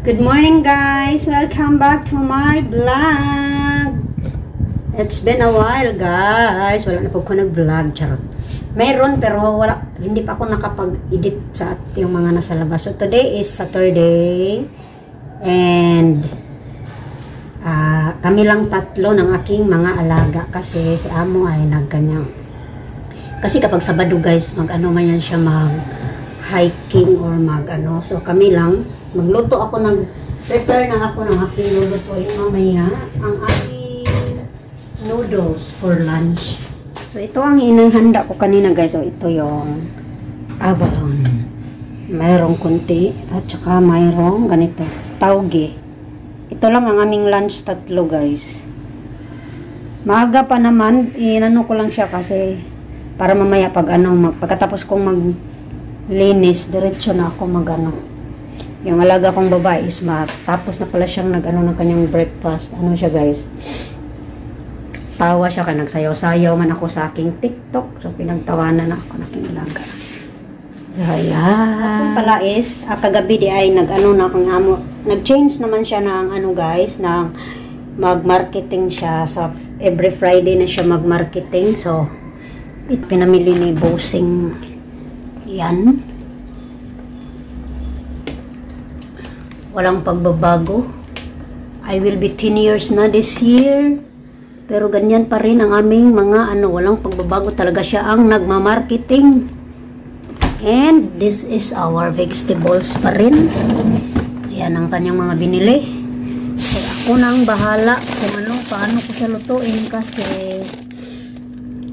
Good morning guys! Welcome back to my vlog! It's been a while guys. Wala na po ko nag-vlog. Charot. Mayroon pero wala. Hindi pa ako nakapag-edit sa yung mga nasa labas. So today is Saturday. And kami lang tatlo ng aking mga alaga. Kasi si amo ay nagkanyang. Kasi kapag Sabado guys, mag-ano man yan siya mag-hiking or mag-ano. So kami lang. Magluto ako prepare na ako ng aking lulutuin mamaya. Ang aking noodles for lunch. So ito ang inanghanda ko kanina guys. So ito yung abalone. Mayroong kunti at saka mayroong ganito. Tauge. Ito lang ang aming lunch tatlo guys. Maaga pa naman. Inano ko lang siya kasi para mamaya pagkatapos kong maglinis, diretso na ako magano. Yung alaga kong babae is tapos na pala siyang nag-ano ng kanyang breakfast. Ano siya guys? Tawa siya kaya nagsayaw-sayaw man ako sa aking TikTok. So pinagtawanan na ako ng aking alaga. So ayan. Ako pala is, kagabi di ay nag-ano na akong amo. Nag-change naman siya ng ano guys, ng mag-marketing siya. So every Friday na siya mag-marketing. So pinamili ni Bossing yan. Walang pagbabago. I will be 10 years na this year. Pero ganyan pa rin ang aming mga walang pagbabago. Talaga siya ang nagmamarketing. And this is our vegetables pa rin. Yan ang kanyang mga binili. So ako nang bahala kung paano ko siya lutuin kasi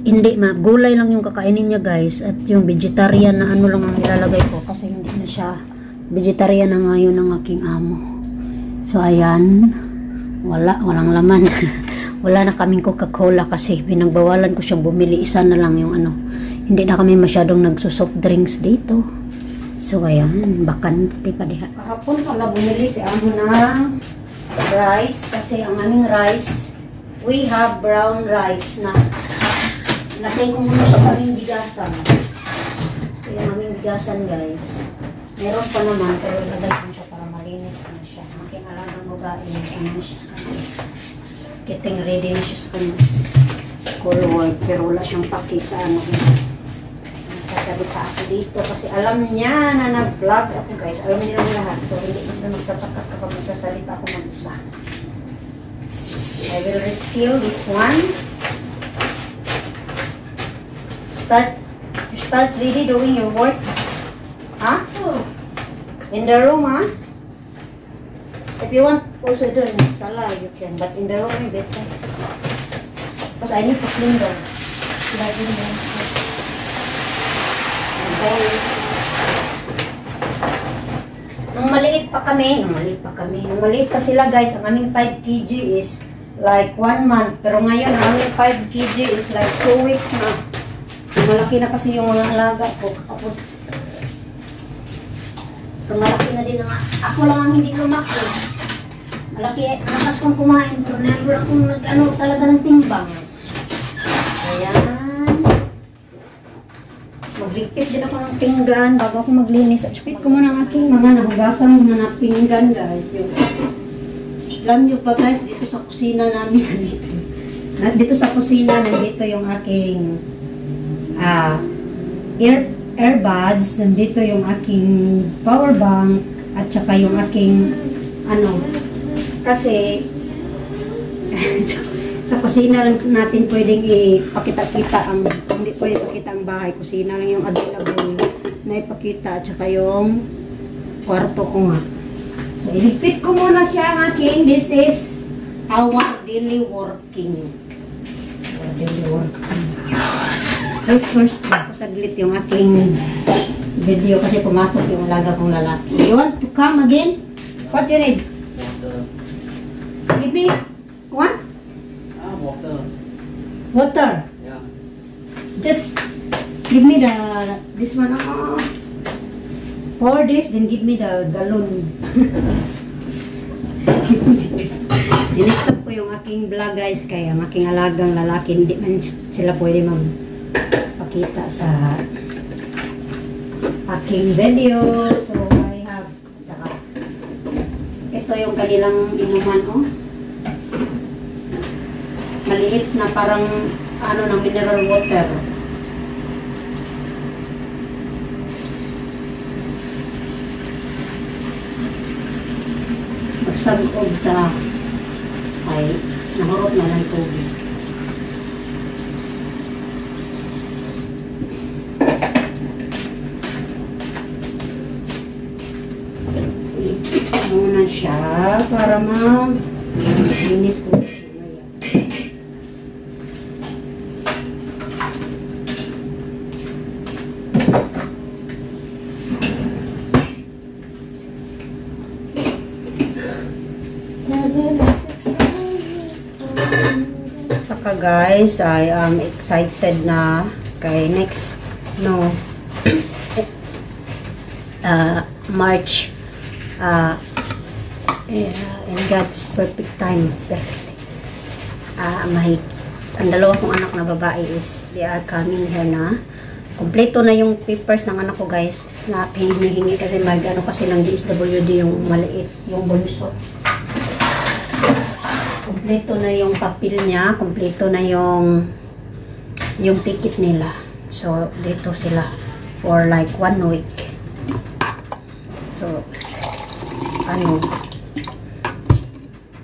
hindi gulay lang yung kakainin niya guys. At yung vegetarian na lang ang ilalagay ko kasi hindi na siya vegetarian na ngayon ng aking amo. So ayan. Walang laman. Wala na kaming Coca-Cola kasi pinagbawalan ko siyang bumili. Isa na lang yung Hindi na kami masyadong nagsusoft drinks dito. So ayan, bakante pa diha. Kahapon pala bumili si amo ng rice kasi ang aming rice, we have brown rice na natay ko muna siya sa aming bigasan. So yung aming bigasan guys. Meron pa naman pero lagay ko siya para malinis na siya. Aking alagang babae na siya sa kanila. Getting ready na siya sa school work pero wala siyang paki sa nagsasalita ako dito kasi alam niya na nag-vlog ako guys. Alam niya lang lahat. So hindi ko sila magtatakak kapag magsasalita ako mag-isa. I will refill this one. Start really doing your work. Huh? In the room, huh? If you want also do in the sala, you can. But in the room, you better. Because I need to clean them. Okay. Nung maliit pa sila guys, ang aming 5 kg is like 1 month. Pero ngayon, ang aming 5 kg is like 2 weeks na. Malaki na kasi yung mga alaga ko. Tapos, malaki na din ako lang ang hindi lumaki. Malaki, lakas kong kumain. Pero never akong talaga ng timbang. Ayan. Mag-repeat din ako ng pinggan bago ako maglinis. At repeat ko muna ang aking mga nahugasan mga na pinggan guys. Alam nyo pa guys, dito sa kusina namin dito sa kusina, nandito yung aking earbuds, nandito yung aking power bank at saka yung aking kasi sa kusina lang natin pwedeng ipakita-kita hindi pwede ipakita ang bahay, kusina lang yung available na ipakita at saka yung kwarto ko nga. So ilipit ko muna siya ang aking, this is our daily working. Wait first, ako saglit yung aking video kasi pumasok yung alaga kong lalaki. You want to come again? What you need? Water. Give me what? Water. Water? Yeah. Just give me this one. Pour this, then give me the gallon. Dinistop ko yung aking vlog guys kaya ang aking alagang lalaki hindi man sila pwede magpakita sa aking video. So I have Ito yung kanilang inuman, oh. Maliit na parang ano ng mineral water. Magsagod ta ay nahurot na ng tubig. Muna siya para ma-linis ko. Saka guys, I am excited na kay next March in God's perfect time. Ang dalawa kong anak na babae is they are coming here na. Kompleto na yung papers ng anak ko guys na hinihingi kasi kasi ng DSWD yung maliit, yung bulso. Kompleto na yung papel niya, kompleto na yung ticket nila. So dito sila for like 1 week. So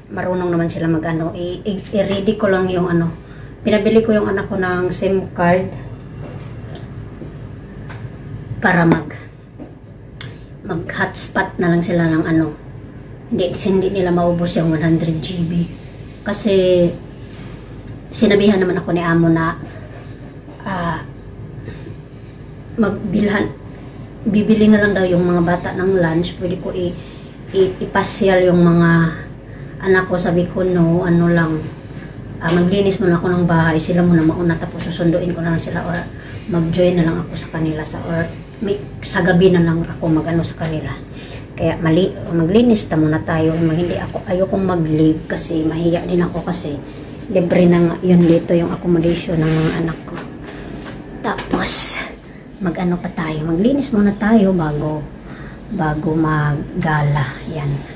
marunong naman sila i-ready ko lang yung pinabili ko yung anak ko ng SIM card para mag hotspot na lang sila ng hindi nila maubos yung 100 GB kasi sinabihan naman ako ni amo na bibili na lang daw yung mga bata ng lunch, pwede ko ipasyal yung mga anak ko. Sabi ko no, lang maglinis muna ako ng bahay, sila muna mauna tapos susunduin ko na lang sila or mag-join na lang ako sa kanila sa gabi na lang ako sa kanila. Kaya maglinis ta muna tayo. Ayokong mag-leave kasi mahiya din ako kasi libre na yun dito yung accommodation ng mga anak ko. Tapos pa tayo, maglinis muna tayo bago maggala. Yan.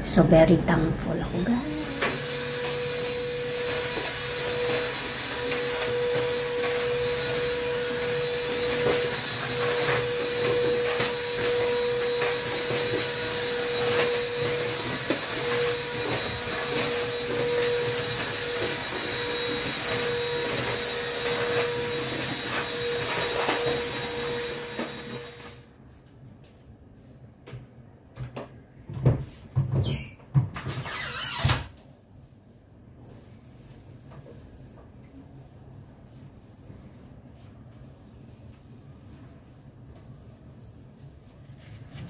So very thankful ako guys.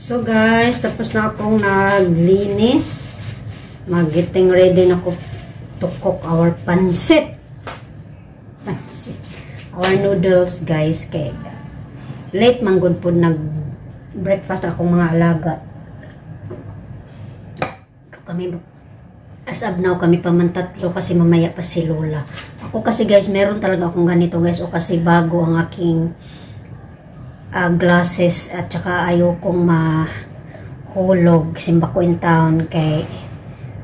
So guys, tapos na akong naglinis. Getting ready na ako to cook our pancit. Our noodles guys. Kay late man good po nag-breakfast akong mga alaga. As of now, kami pa man tatlo kasi mamaya pa si Lola. Ako kasi guys, meron talaga akong ganito guys o kasi bago ang aking glasses at saka ayokong mahulog. Simba ko in town kay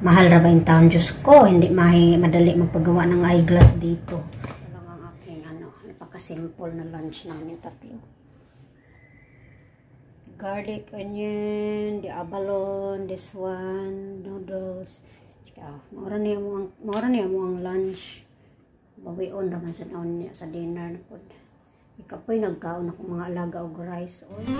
mahal ra ba in town. Diyos ko, hindi madali magpagawa ng eyeglass dito. Ito lang ang aking napaka-simple na lunch namin tatlo. Garlic, onion, the abalone, this one, noodles. Maura niya mo ang lunch. Bawion naman sa dinner na po. Ikapoy nagkaon ako mga alaga og rice oil.